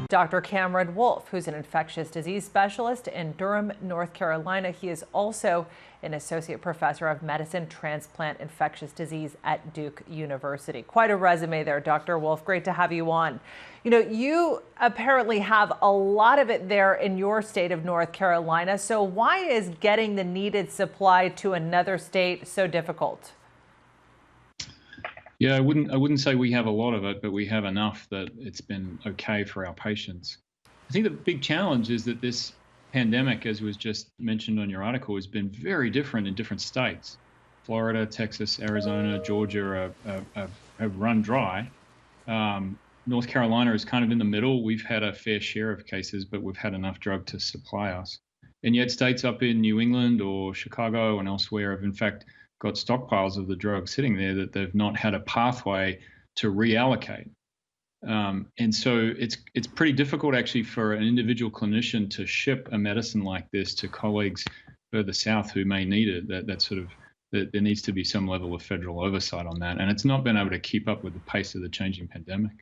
Dr. Cameron Wolfe, who's an infectious disease specialist in Durham, North Carolina. He is also an associate professor of medicine, transplant, infectious disease at Duke University. Quite a resume there, Dr. Wolfe. Great to have you on. You know, you apparently have a lot of it there in your state of North Carolina. So why is getting the needed supply to another state so difficult? Yeah, I wouldn't say we have a lot of it, but we have enough that it's been okay for our patients. I think the big challenge is that this pandemic, as was just mentioned on your article, has been very different in different states. Florida, Texas, Arizona, Georgia have run dry. North Carolina is kind of in the middle. We've had a fair share of cases, but we've had enough drug to supply us. And yet states up in New England or Chicago and elsewhere have in fact got stockpiles of the drug sitting there that they've not had a pathway to reallocate. And so it's pretty difficult actually for an individual clinician to ship a medicine like this to colleagues further south who may need it. There needs to be some level of federal oversight on that. And it's not been able to keep up with the pace of the changing pandemic.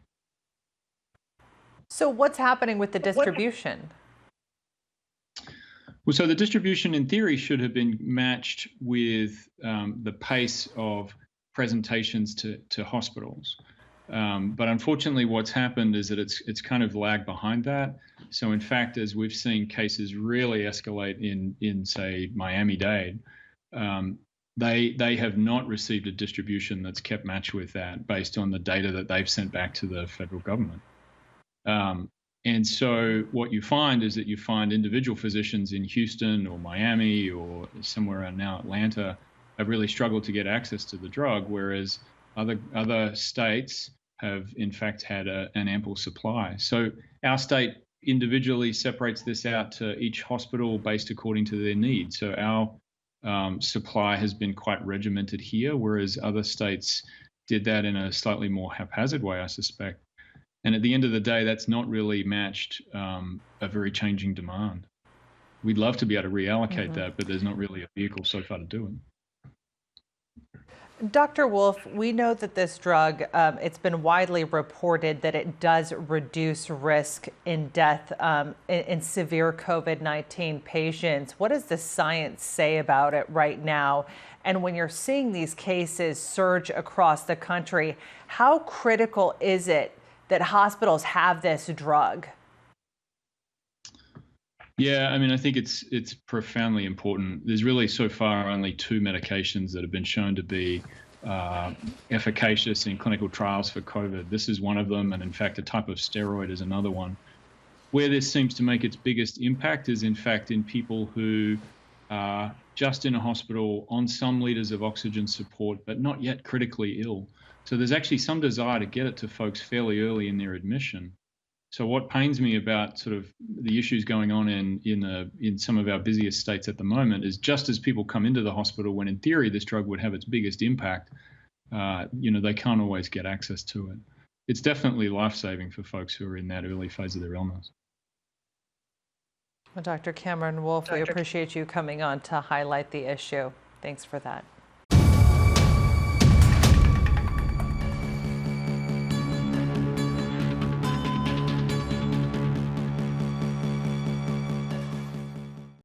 So what's happening with the distribution? Well, so the distribution in theory should have been matched with the pace of presentations to hospitals. But unfortunately, what's happened is that it's kind of lagged behind that. So in fact, as we've seen cases really escalate in say, Miami-Dade, they have not received a distribution that's kept match with that based on the data that they've sent back to the federal government. And so what you find is that you find individual physicians in Houston or Miami or somewhere around now Atlanta have really struggled to get access to the drug, whereas other states have in fact had an ample supply. So our state individually separates this out to each hospital based according to their needs. So our supply has been quite regimented here, whereas other states did that in a slightly more haphazard way, I suspect. And at the end of the day, that's not really matched a very changing demand. We'd love to be able to reallocate that, but there's not really a vehicle so far to do it. Dr. Wolfe, we know that this drug, it's been widely reported that it does reduce risk in death in severe COVID-19 patients. What does the science say about it right now? And when you're seeing these cases surge across the country, how critical is it that hospitals have this drug? Yeah, I mean, I think it's profoundly important. There's really so far only 2 medications that have been shown to be efficacious in clinical trials for COVID. This is one of them, and in fact, a type of steroid is another one. Where this seems to make its biggest impact is in fact in people who are just in a hospital on some liters of oxygen support, but not yet critically ill. So there's actually some desire to get it to folks fairly early in their admission. So what pains me about sort of the issues going on in some of our busiest states at the moment is just as people come into the hospital, when in theory this drug would have its biggest impact, they can't always get access to it. It's definitely life-saving for folks who are in that early phase of their illness. Well, Dr. Cameron Wolfe, we appreciate you coming on to highlight the issue. Thanks for that.